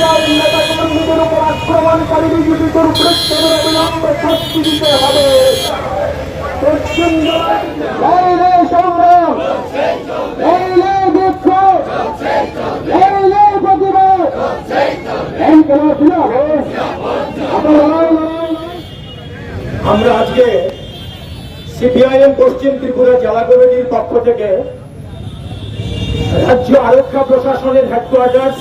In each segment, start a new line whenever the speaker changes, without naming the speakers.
CPIM নেতা কর্মীদের উপর আক্রমণকারী বিজেপির উপরে অবিলম্বে শাস্তি দিতে হবে। সংগ্রাম, বিক্ষোভ, প্রতিবাদ, আমরা আজকে সিপিআইএম পশ্চিম ত্রিপুরা জেলা কমিটির পক্ষ থেকে রাজ্য আরক্ষা প্রশাসনের হেডকোয়ার্টার্স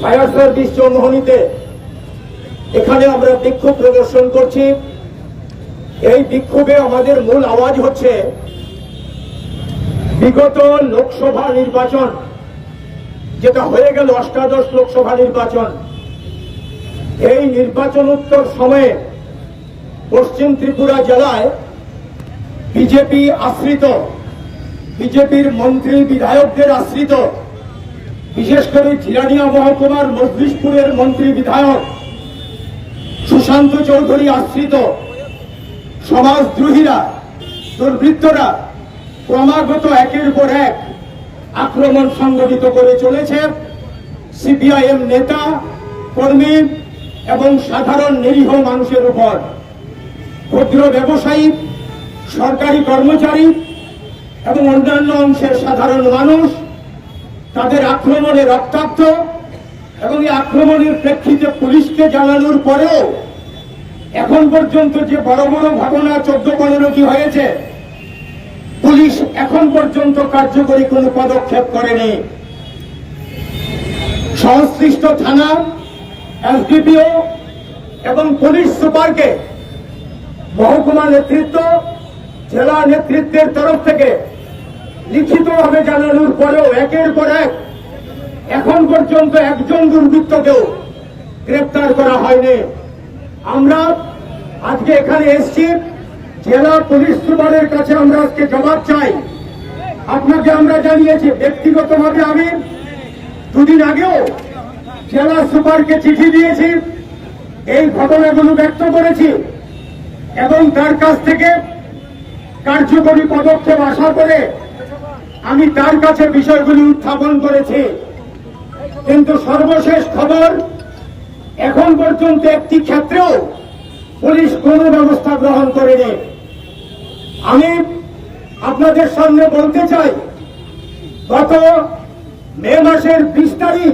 ফায়ার সার্ভিস চৌমোহনীতে এখানে আমরা বিক্ষোভ প্রদর্শন করছি। এই বিক্ষোভে আমাদের মূল আওয়াজ হচ্ছে বিগত লোকসভা নির্বাচন যেটা হয়ে গেল অষ্টাদশ লোকসভা নির্বাচন, এই নির্বাচনোত্তর সময়ে পশ্চিম ত্রিপুরা জেলায় বিজেপি আশ্রিত, বিজেপির মন্ত্রী বিধায়কদের আশ্রিত, বিশেষ করে ঝিরানিয়া মহকুমার মজলিশপুরের মন্ত্রী বিধায়ক সুশান্ত চৌধুরী আশ্রিত সমাজদ্রোহীরা, দুর্বৃত্তরা ক্রমাগত একের পর এক আক্রমণ সংগঠিত করে চলেছে সিপিআইএম নেতা কর্মী এবং সাধারণ নিরীহ মানুষের উপর। ক্ষুদ্র ব্যবসায়ী, সরকারি কর্মচারী এবং অন্যান্য অংশের সাধারণ মানুষ তাদের আক্রমণে রক্তাক্ত এবং এই আক্রমণের প্রেক্ষিতে পুলিশকে জানানোর পরেও এখন পর্যন্ত যে বড় বড় ঘটনা 14-15টি হয়েছে, পুলিশ এখন পর্যন্ত কার্যকরী কোনো পদক্ষেপ করেনি। সংশ্লিষ্ট থানা, এসডিপিও এবং পুলিশ সুপারকে মহকুমা নেতৃত্ব, জেলা নেতৃত্বের তরফ থেকে লিখিতভাবে জানানোর পরেও একের পর এক এখন পর্যন্ত একজন দুর্বৃত্তকেও গ্রেপ্তার করা হয়নি। আমরা আজকে এখানে এসেছি, জেলা পুলিশ সুপারের কাছে আমরা আজকে জবাব চাই। আপনাকে আমরা জানিয়েছি, ব্যক্তিগতভাবে আমি দুদিন আগেও জেলা সুপারকে চিঠি দিয়েছি, এই ঘটনাগুলো ব্যক্ত করেছি এবং তার কাছ থেকে কার্যকরী পদক্ষেপ আশা করে আমি তার কাছে বিষয়গুলি উত্থাপন করেছি। কিন্তু সর্বশেষ খবর, এখন পর্যন্ত একটি ক্ষেত্রেও পুলিশ কোনো ব্যবস্থা গ্রহণ করেনি। আমি আপনাদের সামনে বলতে চাই, গত মে মাসের 20 তারিখ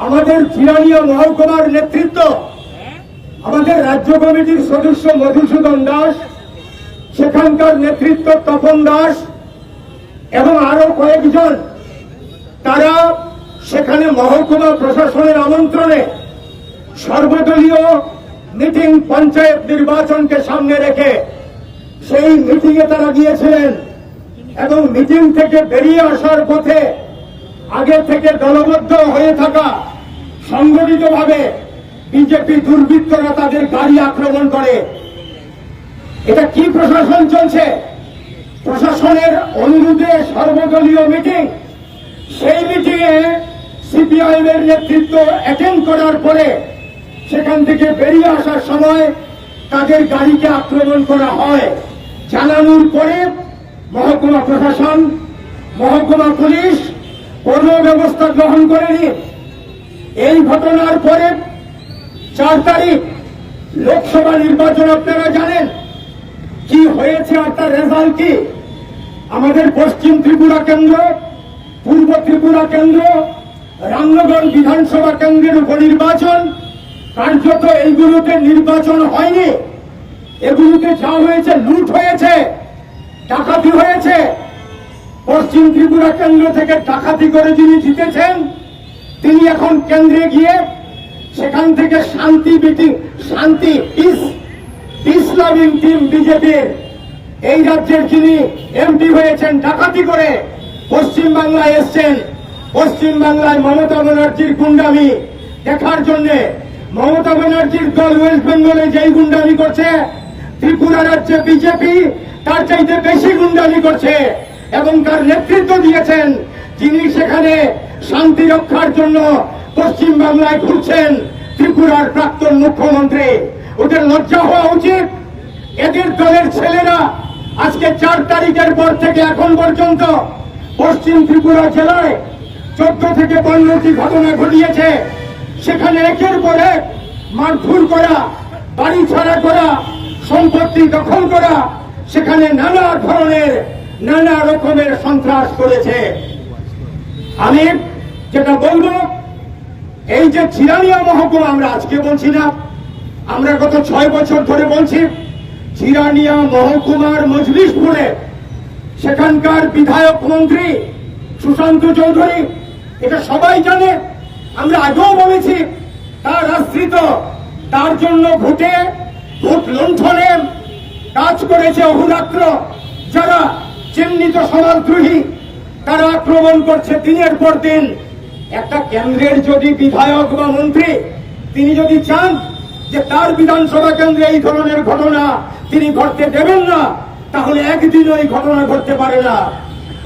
আমাদের ঝিরানিয়া মহকুমার নেতৃত্ব, আমাদের রাজ্য কমিটির সদস্য মধুসূদন দাস, সেখানকার নেতৃত্ব তপন দাস এবং আরো কয়েকজন, তারা সেখানে মহকুমা প্রশাসনের আমন্ত্রণে সর্বদলীয় মিটিং, পঞ্চায়েত নির্বাচনকে সামনে রেখে সেই মিটিংয়ে তারা গিয়েছিলেন এবং মিটিং থেকে বেরিয়ে আসার পথে আগে থেকে দলবদ্ধ হয়ে থাকা সংগঠিতভাবে বিজেপি দুর্বৃত্তরা তাদের গাড়ি আক্রমণ করে। এটা কি প্রশাসন চলছে? প্রশাসনের অনুরোধে সর্বদলীয় মিটিং, সেই মিটিংয়ে সিপিআইএম এর নেতৃত্ব অ্যাটেন্ড করার পরে সেখান থেকে বেরিয়ে আসার সময় তাদের গাড়িকে আক্রমণ করা হয়। জানানোর পরে মহকুমা প্রশাসন, মহকুমা পুলিশ কোনো ব্যবস্থা গ্রহণ করেনি। এই ঘটনার পরে 4 তারিখ লোকসভা নির্বাচন, আপনারা জানেন কি হয়েছে আর তার রেজাল্ট কি। আমাদের পশ্চিম ত্রিপুরা কেন্দ্র, পূর্ব ত্রিপুরা কেন্দ্র, রামনগর বিধানসভা কেন্দ্রের উপনির্বাচন, কার্যত এইগুলোতে নির্বাচন হয়নি। এগুলোতে যা হয়েছে, লুট হয়েছে, ডাকাতি হয়েছে। পশ্চিম ত্রিপুরা কেন্দ্র থেকে ডাকাতি করে যিনি জিতেছেন, তিনি এখন কেন্দ্রে গিয়ে সেখান থেকে শান্তি পিস লাভিং টিম বিজেপির এই রাজ্যের যিনি এমপি হয়েছেন, ডাকাতি করে পশ্চিম বাংলায় এসছেন। পশ্চিম বাংলায় মমতা ব্যানার্জির গুন্ডামি দেখার জন্য মমতা ব্যানার্জির দল ওয়েস্ট বেঙ্গলে যেই গুন্ডামি করছে, ত্রিপুরা রাজ্যে বিজেপি তার চাইতে বেশি গুন্ডামি করছে এবং তার নেতৃত্ব দিয়েছেন যিনি সেখানে শান্তি রক্ষার জন্য পশ্চিম বাংলায় ঘুরছেন, ত্রিপুরার প্রাক্তন মুখ্যমন্ত্রী। ওদের লজ্জা হওয়া উচিত। এদের দলের ছেলেরা আজকে 4 তারিখের পর থেকে এখন পর্যন্ত পশ্চিম ত্রিপুরা জেলায় 14 থেকে 15টি ঘটনা ঘটিয়েছে। সেখানে একের পর এক মারধর করা, বাড়ি ছাড়া করা, সম্পত্তি দখল করা, সেখানে নানা ধরনের নানা রকমের সন্ত্রাস করেছে। আমি যেটা বলবো, এই যে চিরানিয়া মহকুমা, আমরা আজকে বলছি না, আমরা গত 6 বছর ধরে বলছি, চিরানিয়া মহকুমার মজলিশপুরে সেখানকার বিধায়ক মন্ত্রী সুশান্ত চৌধুরী, এটা সবাই জানে, আমরা আগেও বলেছি, তার আশ্রিত, তার জন্য ভোট লুণ্ঠনে কাজ করেছে অহোরাত্র যারা চিহ্নিত সমাজদ্রোহী, তারা আক্রমণ করছে দিনের পর দিন। একটা কেন্দ্রের যদি বিধায়ক বা মন্ত্রী তিনি যদি চান যে তার বিধানসভা কেন্দ্রে এই ধরনের ঘটনা তিনি ঘটতে দেবেন না, তাহলে একদিনও এই ঘটনা ঘটতে পারে না।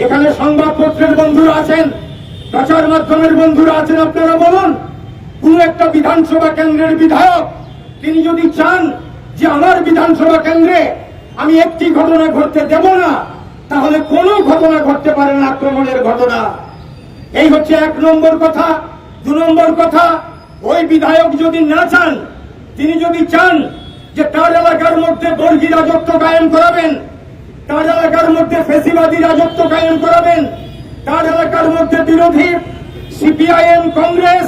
এখানে সংবাদপত্রের বন্ধুরা আছেন, প্রচার মাধ্যমের বন্ধুরা আছেন, আপনারা বলুন, কোন একটা বিধানসভা কেন্দ্রের বিধায়ক তিনি যদি চান যে আমার বিধানসভা কেন্দ্রে আমি একটি ঘটনা ঘটতে দেব না, তাহলে কোনো ঘটনা ঘটতে পারে না আক্রমণের ঘটনা। এই হচ্ছে 1 নম্বর কথা। 2 নম্বর কথা, ওই বিধায়ক যদি না চান, তিনি যদি চান যে তার এলাকার মধ্যে বর্গী রাজত্ব কায়েম করাবেন, তার এলাকার মধ্যে ফেসিবাদী রাজত্ব কায়েম করাবেন, তার এলাকার মধ্যে বিরোধী সিপিআইএম কংগ্রেস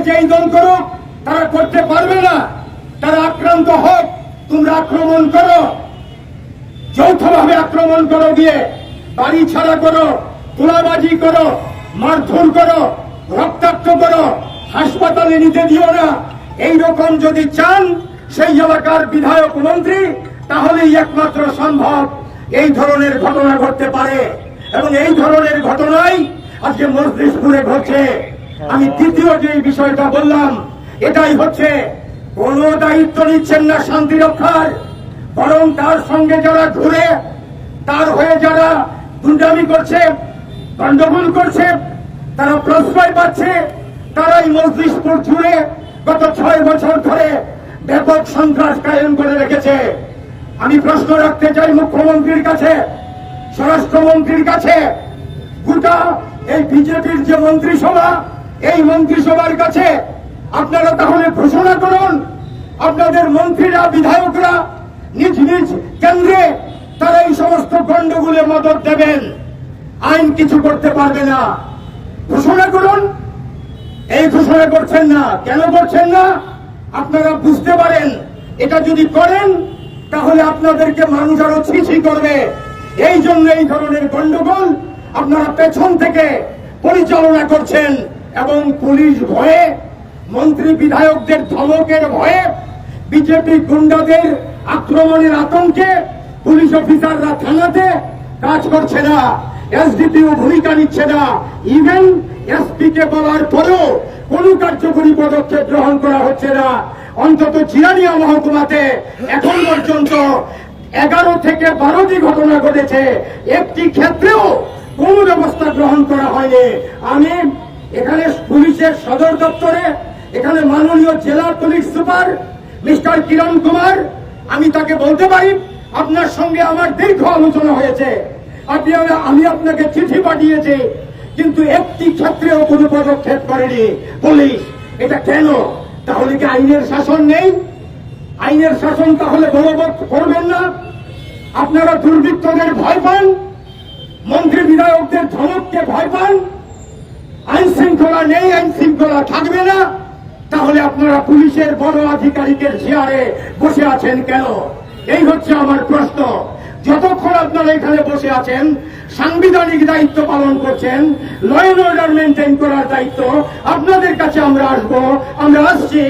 যেই দল করুক তারা করতে পারবে না, তারা আক্রান্ত হোক, তোমরা আক্রমণ করো, যৌথভাবে আক্রমণ করো, গিয়ে বাড়ি ছাড়া করো, তোলাবাজি করো, মারধর করো, রক্তাক্ত করো, হাসপাতালে নিতে দিও না। এইরকম যদি চান সেই এলাকার বিধায়ক মন্ত্রী, তাহলেই একমাত্র সম্ভব এই ধরনের ঘটনা ঘটতে পারে। এবং এই ধরনের ঘটনাই আজকে মজলিশপুরে ঘটছে। আমি দ্বিতীয় যে বিষয়টা বললাম, এটাই হচ্ছে কোন দায়িত্ব নিচ্ছেন না শান্তি রক্ষার, বরং তার সঙ্গে যারা ঘুরে, তার হয়ে যারা গুন্ডামি করছে, গন্ডগোল করছে, তারা প্রশ্রয় পাচ্ছে, তারাই মজলিশপুর জুড়ে গত 6 বছর ধরে ব্যাপক সন্ত্রাস কায়েম করে রেখেছে। আমি প্রশ্ন রাখতে চাই মুখ্যমন্ত্রীর কাছে, স্বরাষ্ট্রমন্ত্রীর কাছে, গোটা এই বিজেপির যে মন্ত্রিসভা, এই মন্ত্রিসভার কাছে আপনারা তাহলে ঘোষণা করুন, আপনাদের মন্ত্রীরা, বিধায়করা নিজ নিজ কেন্দ্রে তারা এই সমস্ত গন্ডগোলে মদত দেবেন, আইন কিছু করতে পারবে না। ঘোষণা করুন। এই ঘোষণা করছেন না, কেন করছেন না? আপনারা বুঝতে পারেন এটা যদি করেন তাহলে আপনাদেরকে মানুষ আরো ছিছি করবে। এই জন্য এই ধরনের গন্ডগোল আপনারা পেছন থেকে পরিচালনা করছেন, এবং পুলিশ ভয়ে, মন্ত্রী বিধায়কদের ধমকের ভয়ে, বিজেপি গুন্ডাদের আক্রমণের আতঙ্কে পুলিশ অফিসাররা থানাতে কাজ করছে না, এসডিপিও ভূমিকা নিচ্ছে না, ইভেন এসপি কে বলার পরেও কোনো কার্যকরী পদক্ষেপ গ্রহণ করা হচ্ছে না। অন্তত চিরানিয়া মহকুমাতে এখন পর্যন্ত 11 থেকে 12টি ঘটনা ঘটেছে, একটি ক্ষেত্রেও কোনো ব্যবস্থা গ্রহণ করা হয়নি। আমি এখানে পুলিশের সদর দপ্তরে, এখানে মাননীয় জেলা পুলিশ সুপার মিস্টার কিরণ কুমার, আমি তাকে বলতে পারি আপনার সঙ্গে আমার দীর্ঘ আলোচনা হয়েছে, আমি আপনাকে চিঠি পাঠিয়েছি, কিন্তু একটি ক্ষেত্রেও কোনো পদক্ষেপ করেনি পুলিশ। এটা কেন? তাহলে কি আইনের শাসন নেই? আইনের শাসন তাহলে বলবৎ করবেন না? আপনারা দুর্বৃত্তদের ভয় পান, মন্ত্রী বিধায়কদের ধমককে ভয় পান, আইন শৃঙ্খলা নেই, আইন শৃঙ্খলা থাকবে না, তাহলে আপনারা পুলিশের বড় আধিকারিকের চেয়ারে বসে আছেন কেন? এই হচ্ছে আমার প্রশ্ন। যতক্ষণ আপনারা এখানে বসে আছেন, সাংবিধানিক দায়িত্ব পালন করছেন, ল অ্যান্ড অর্ডার মেনটেন করার দায়িত্ব আপনাদের কাছে আমরা আসবো, আমরা আসছি,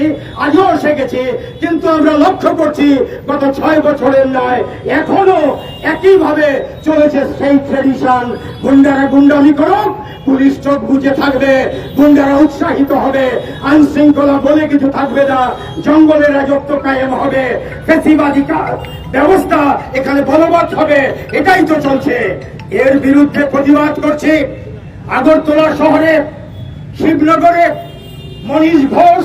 আজও এসে গেছি, কিন্তু আমরা লক্ষ্য করছি গত 6 বছরের নয়, এখনো একইভাবে চলেছে সেই ট্রেডিশন। গুন্ডারা গুন্ডামি করুক, পুলিশ চোখ বুঝে থাকবে, গুন্ডারা উৎসাহিত হবে, আইন শৃঙ্খলা বলে কিছু থাকবে না, জঙ্গলের রাজত্ব কায়েম হবে, ফ্যাসিবাদী ব্যবস্থা এখানে বলবৎ হবে। এটাই তো চলছে। এর বিরুদ্ধে প্রতিবাদ করছে আগরতলা শহরে, শিবনগরে মনীষ ঘোষ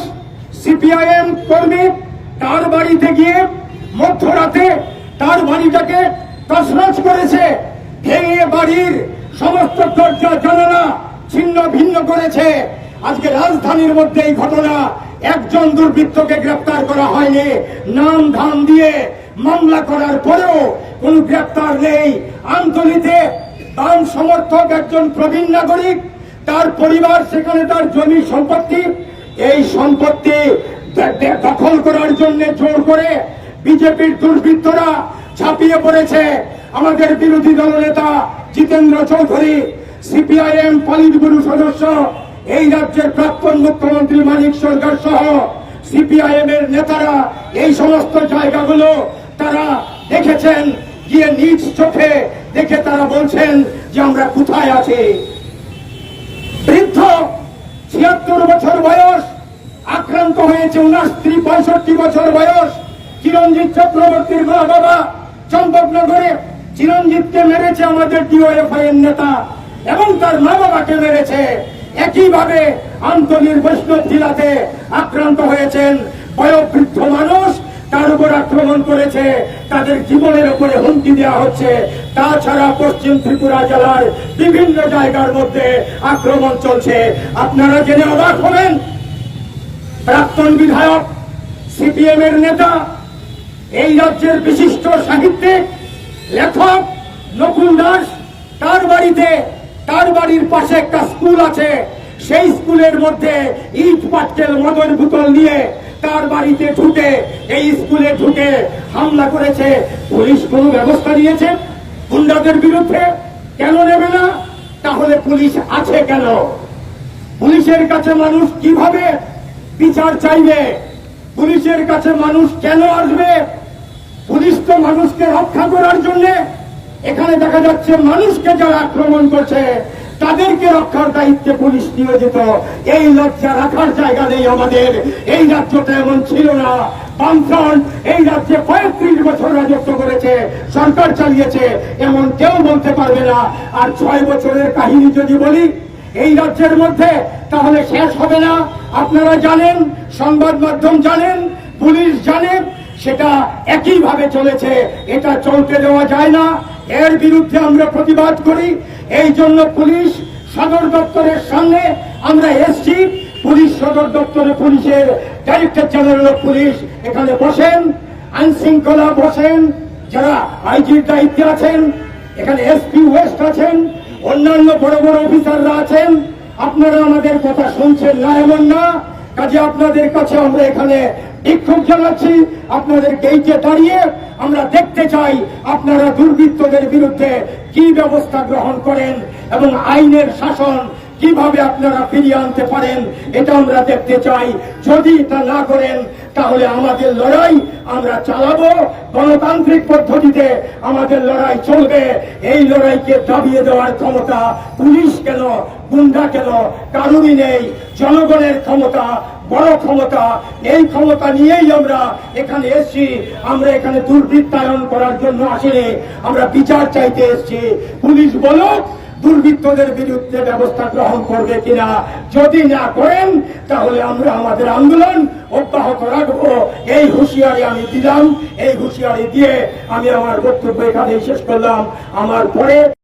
সিপিআইএম কর্মী, তার বাড়িতে গিয়ে মধ্যরাতে তার বাড়িটাকে তছনছ করেছে, ভেঙে বাড়ির সমস্ত দরজা জানালা ছিন্ন ভিন্ন করেছে। আজকে রাজধানীর মধ্যে এই ঘটনা, একজন দুর্বৃত্তকে গ্রেপ্তার করা হয়নি। নাম ধাম দিয়ে মামলা করার পরেও কোন গ্রেপ্তার নেই। আমতলীতে বাম সমর্থক একজন প্রবীণ নাগরিক, তার পরিবার, সেখানে তার জমি সম্পত্তি, এই সম্পত্তি দখল করার জন্য জোর করে বিজেপির দুর্বৃত্তরা ঝাঁপিয়ে পড়েছে। আমাদের বিরোধী দলনেতা Jitendra Chowdhury, CPIM polit bureau সদস্য, এই রাজ্যের প্রাক্তন মুখ্যমন্ত্রী মানিক সরকার সহ সিপিআইএম এর নেতারা এই সমস্ত জায়গাগুলো তারা দেখেছেন, গিয়ে নিজ চোখে দেখে তারা বলছেন যে আমরা কোথায় আছি। বৃদ্ধ ৭৬ বছর বয়স, আক্রান্ত হয়েছে ৬৯-৬৫ বছর বয়স চিরঞ্জিত চক্রবর্তীর মা বাবা চম্পকনগরে। চিরঞ্জিতকে মেরেছে আমাদের ডিওএফআই এর নেতা এবং তার মা বাবাকে মেরেছে। একইভাবে আমতলীর বৈষ্ণব জেলাতে আক্রান্ত হয়েছেন বয়োবৃদ্ধ মানুষ, তার উপর আক্রমণ করেছে, তাদের জীবনের উপরে হুমকি দেওয়া হচ্ছে। তাছাড়া পশ্চিম ত্রিপুরা জেলার বিভিন্ন জায়গার মধ্যে আক্রমণ চলছে। আপনারা জেনে অবাক হবেন, প্রাক্তন বিধায়ক, সিপিএম এর নেতা, এই রাজ্যের বিশিষ্ট সাহিত্যিক লেখক নকুল দাস, তার বাড়ির পাশে একটা স্কুল আছে, সেই স্কুলের মধ্যে ইট পাটকেল মদের বোতল নিয়ে তার বাড়িতে ঢুকে, এই স্কুলে ঢুকে হামলা করেছে। পুলিশ কোনো ব্যবস্থা নিয়েছে গুন্ডাদের বিরুদ্ধে? কেন নেবে না? তাহলে পুলিশ আছে কেন? পুলিশের কাছে মানুষ কিভাবে বিচার চাইবে? পুলিশের কাছে মানুষ কেন আসবে? পুলিশ তো মানুষকে রক্ষা করার জন্য। এখানে দেখা যাচ্ছে মানুষকে যারা আক্রমণ করছে তাদেরকে রক্ষার দায়িত্বে পুলিশ নিয়োজিত। এই লজ্জা রাখার জায়গা নেই আমাদের। এই রাজ্যটা এমন ছিল না। বামফ্রন্ট এই রাজ্যে ৩৫ বছর রাজত্ব করেছে, সরকার চালিয়েছে, এমন কেউ বলতে পারবে না। আর ৬ বছরের কাহিনী যদি বলি এই রাজ্যের মধ্যে, তাহলে শেষ হবে না। আপনারা জানেন, সংবাদ মাধ্যম জানেন, পুলিশ জানে, সেটা একইভাবে চলেছে। এটা চলতে দেওয়া যায় না। এর বিরুদ্ধে আমরা প্রতিবাদ করি। এই জন্য পুলিশ সদর দপ্তরের সামনে আমরা এসছি। পুলিশ সদর দপ্তরে পুলিশের ডাইরেক্টর জেনারেল অফ পুলিশ এখানে বসেন, আইন শৃঙ্খলা বসেন, যারা আইজির দায়িত্বে আছেন, এখানে এসপি ওয়েস্ট আছেন, অন্যান্য বড় বড় অফিসাররা আছেন। আপনারা আমাদের কথা শুনছেন না এমন না। কাজে আপনাদের কাছে আমরা এখানে বিক্ষোভ জানাচ্ছি। আপনাদের গেইটে দাঁড়িয়ে আমরা দেখতে চাই আপনারা দুর্বৃত্তদের বিরুদ্ধে কি ব্যবস্থা গ্রহণ করেন এবং আইনের শাসন কিভাবে আপনারা ফিরিয়ে আনতে পারেন, এটা আমরা দেখতে চাই। যদি তা না করেন তাহলে আমাদের লড়াই আমরা চালাবো গণতান্ত্রিক পদ্ধতিতে। আমাদের লড়াই চলবে। এই লড়াইকে দাবিয়ে দেওয়ার ক্ষমতা পুলিশ কেন, গুন্ডা কেন, কারুরই নেই। জনগণের ক্ষমতা বড় ক্ষমতা। এই ক্ষমতা নিয়েই আমরা এখানে এসেছি। আমরা এখানে দুর্বৃত্তায়ন করার জন্য আসিনি, আমরা বিচার চাইতে এসেছি। পুলিশ বলুক দুর্বৃত্তদের বিরুদ্ধে ব্যবস্থা গ্রহণ করবে কিনা। যদি না করেন তাহলে আমরা আমাদের আন্দোলন অব্যাহত রাখবো। এই হুঁশিয়ারি আমি দিলাম। এই হুঁশিয়ারি দিয়ে আমি আমার বক্তব্য এখানে শেষ করলাম। আমার পরে